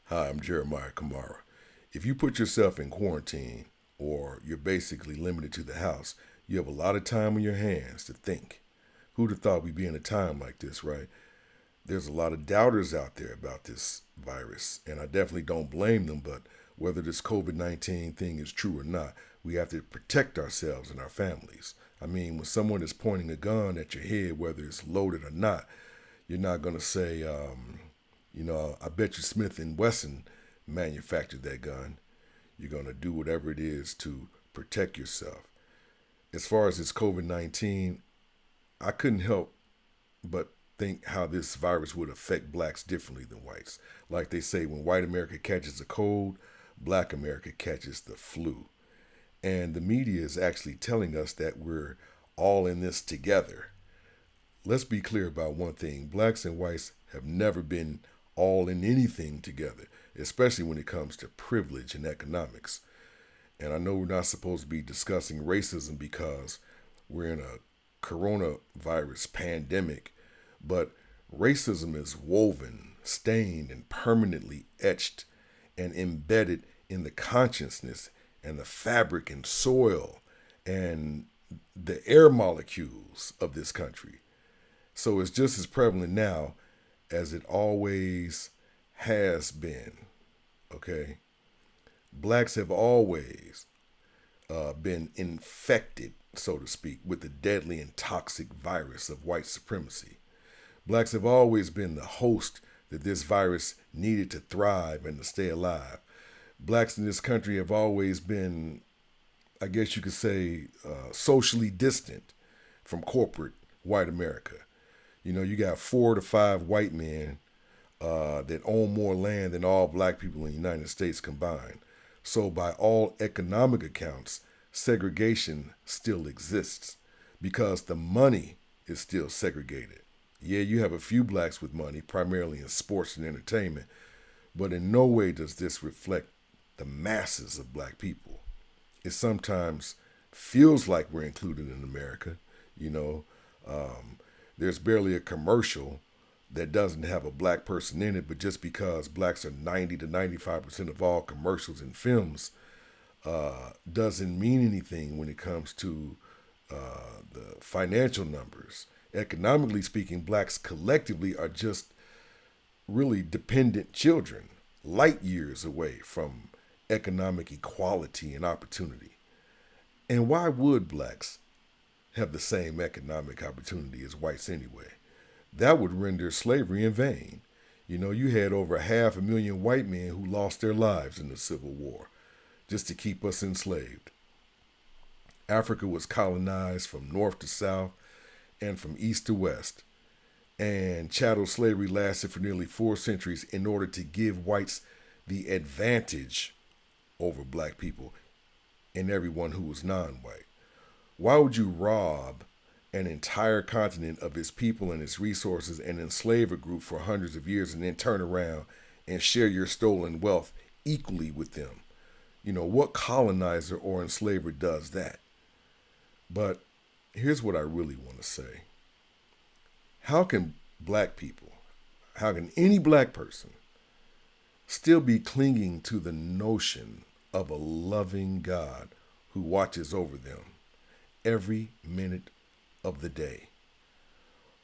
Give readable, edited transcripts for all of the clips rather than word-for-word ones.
Hi, I'm Jeremiah Camara. If you put yourself in quarantine or you're basically limited to the house, you have a lot of time on your hands to think. Who'd have thought we'd be in a time like this, right? There's a lot of doubters out there about this virus, and I definitely don't blame them, but whether this COVID 19 thing is true or not, we have to protect ourselves and our families. I mean, when someone is pointing a gun at your head, whether it's loaded or not, you're not going to say, I bet you Smith and Wesson manufactured that gun. You're going to do whatever it is to protect yourself. As far as this COVID 19, I couldn't help but think how this virus would affect blacks differently than whites. Like they say, when white America catches a cold, black America catches the flu. And the media is actually telling us that we're all in this together. Let's be clear about one thing: blacks and whites have never been all in anything together, especially when it comes to privilege and economics. And I know we're not supposed to be discussing racism because we're in a coronavirus pandemic, but racism is woven, stained, and permanently etched and embedded in the consciousness and the fabric and soil and the air molecules of this country. So it's just as prevalent now as it always has been. Okay? Blacks have always been infected, so to speak, with the deadly and toxic virus of white supremacy. Blacks have always been the host that this virus needed to thrive and to stay alive. Blacks in this country have always been, I guess you could say, socially distant from corporate white America. You know, you got 4 to 5 white men that own more land than all black people in the United States combined. So, by all economic accounts, segregation still exists because the money is still segregated. Yeah, you have a few blacks with money, primarily in sports and entertainment, but in no way does this reflect the masses of black people. It sometimes feels like we're included in America. You know, there's barely a commercial that doesn't have a black person in it, but just because blacks are 90 to 95% of all commercials and films doesn't mean anything when it comes to the financial numbers. Economically speaking, blacks collectively are just really dependent children, light years away from economic equality and opportunity. And why would blacks have the same economic opportunity as whites anyway? That would render slavery in vain. You know, you had over 500,000 white men who lost their lives in the Civil War just to keep us enslaved. Africa was colonized from north to south and from east to west. And chattel slavery lasted for nearly 4 centuries in order to give whites the advantage over black people and everyone who was non white. Why would you rob an entire continent of its people and its resources and enslave a group for hundreds of years and then turn around and share your stolen wealth equally with them? You know, what colonizer or enslaver does that? But here's what I really want to say. How can black people, how can any black person still be clinging to the notion of a loving God who watches over them every minute of the day?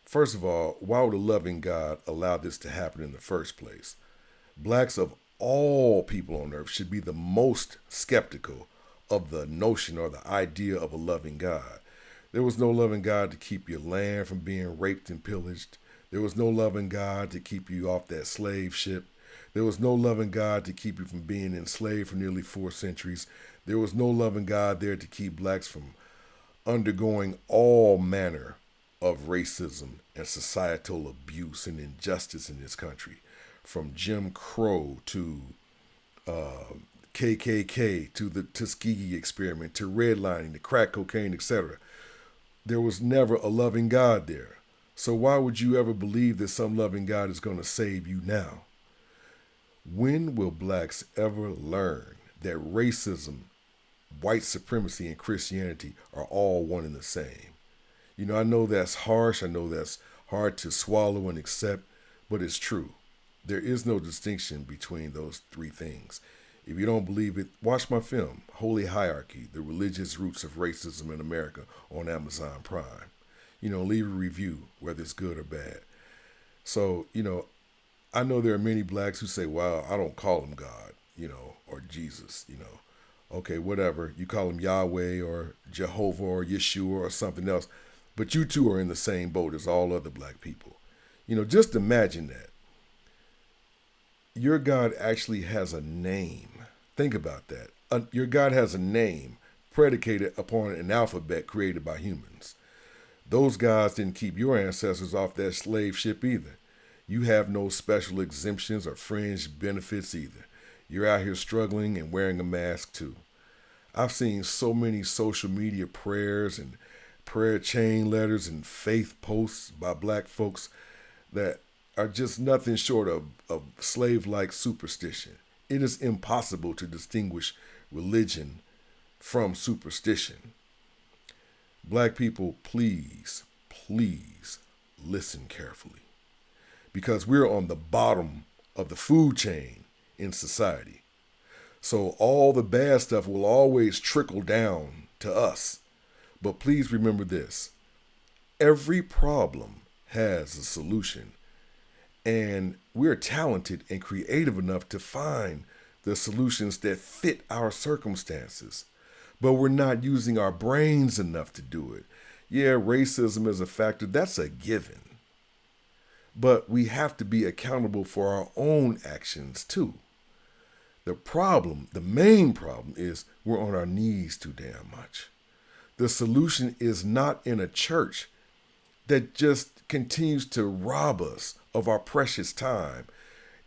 First of all, why would a loving God allow this to happen in the first place? Blacks of all people on earth should be the most skeptical of the notion or the idea of a loving God. There was no loving God to keep your land from being raped and pillaged. There was no loving God to keep you off that slave ship. There was no loving God to keep you from being enslaved for nearly 4 centuries. There was no loving God there to keep blacks from undergoing all manner of racism and societal abuse and injustice in this country, from Jim Crow to KKK to the Tuskegee experiment to redlining to crack cocaine, etc. There was never a loving God there. So why would you ever believe that some loving God is going to save you now? When will blacks ever learn that racism, white supremacy, and Christianity are all one and the same? You know, I know that's harsh. I know that's hard to swallow and accept, but it's true. There is no distinction between those three things. If you don't believe it, watch my film, Holy Hierarchy, The Religious Roots of Racism in America, on Amazon Prime. Leave a review, whether it's good or bad. So, I know there are many blacks who say, well, I don't call him God, or Jesus. Okay, whatever. You call him Yahweh or Jehovah or Yeshua or something else. But you too are in the same boat as all other black people. Just imagine that. Your God actually has a name. Think about that. Your God has a name predicated upon an alphabet created by humans. Those gods didn't keep your ancestors off that slave ship either. You have no special exemptions or fringe benefits either. You're out here struggling and wearing a mask too. I've seen so many social media prayers and prayer chain letters and faith posts by black folks that are just nothing short of slave-like superstition. It is impossible to distinguish religion from superstition. Black people, please listen carefully, because we're on the bottom of the food chain in society. So all the bad stuff will always trickle down to us. But please remember this. Every problem has a solution. And we're talented and creative enough to find the solutions that fit our circumstances. But we're not using our brains enough to do it. Yeah, racism is a factor. That's a given. But we have to be accountable for our own actions too. The main problem is we're on our knees too damn much. The solution is not in a church that just continues to rob us of our precious time.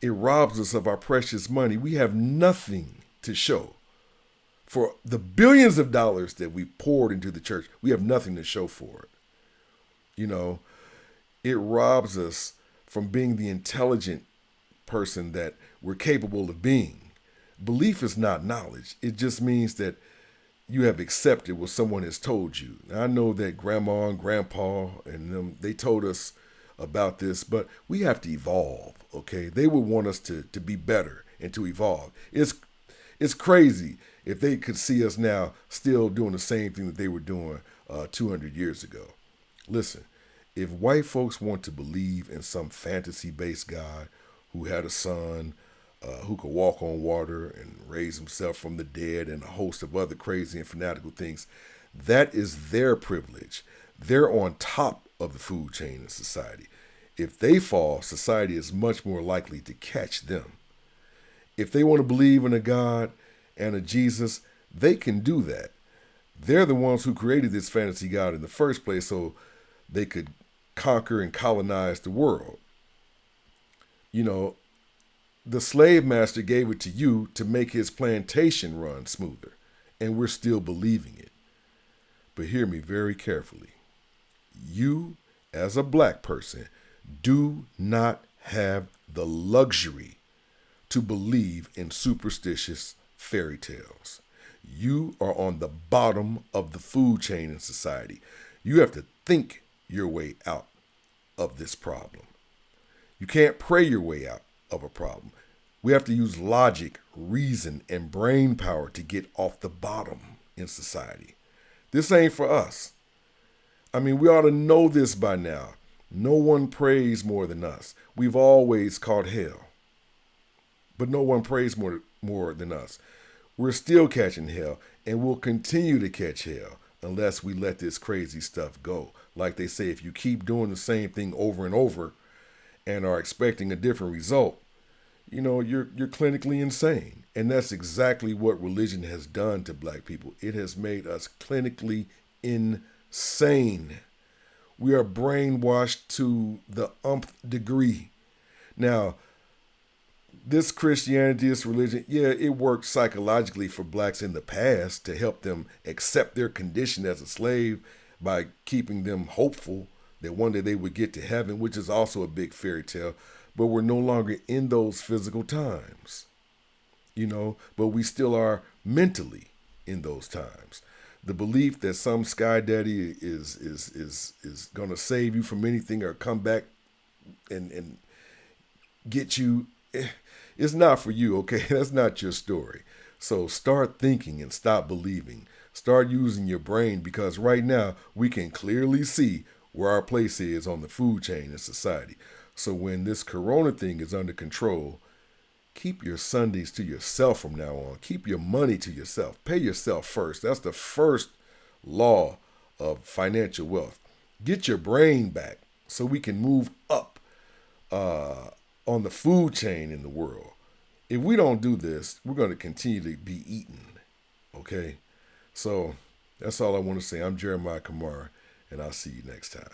It robs us of our precious money. We have nothing to show. For the billions of dollars that we poured into the church, we have nothing to show for it. It robs us from being the intelligent person that we're capable of being. Belief is not knowledge. It just means that you have accepted what someone has told you. Now, I know that grandma and grandpa and them, they told us about this, but we have to evolve, okay? They would want us to be better and to evolve. It's crazy if they could see us now still doing the same thing that they were doing 200 years ago. Listen, if white folks want to believe in some fantasy-based God who had a son, who could walk on water and raise himself from the dead and a host of other crazy and fanatical things, that is their privilege. They're on top of the food chain in society. If they fall, society is much more likely to catch them. If they want to believe in a God and a Jesus, they can do that. They're the ones who created this fantasy God in the first place so they could conquer and colonize the world. The slave master gave it to you to make his plantation run smoother, and we're still believing it. But hear me very carefully. You, as a black person, do not have the luxury to believe in superstitious fairy tales. You are on the bottom of the food chain in society. You have to think your way out of this problem. You can't pray your way out of a problem. We have to use logic, reason, and brain power to get off the bottom in society. This ain't for us. We ought to know this by now. No one prays more than us. We've always caught hell. But no one prays more than us. We're still catching hell, and we'll continue to catch hell unless we let this crazy stuff go. Like they say, if you keep doing the same thing over and over and are expecting a different result, you're clinically insane. And that's exactly what religion has done to black people. It has made us clinically insane. We are brainwashed to the umpth degree. Now, this Christianity, this religion, it worked psychologically for blacks in the past to help them accept their condition as a slave by keeping them hopeful that one day they would get to heaven, which is also a big fairy tale. But we're no longer in those physical times, but we still are mentally in those times. The belief that some sky daddy is going to save you from anything or come back and get you, it's not for you, okay? That's not your story. So start thinking and stop believing. Start using your brain, because right now we can clearly see where our place is on the food chain in society. So when this corona thing is under control, keep your Sundays to yourself from now on. Keep your money to yourself. Pay yourself first. That's the first law of financial wealth. Get your brain back so we can move up on the food chain in the world. If we don't do this, we're going to continue to be eaten. Okay? So that's all I want to say. I'm Jeremiah Camara, and I'll see you next time.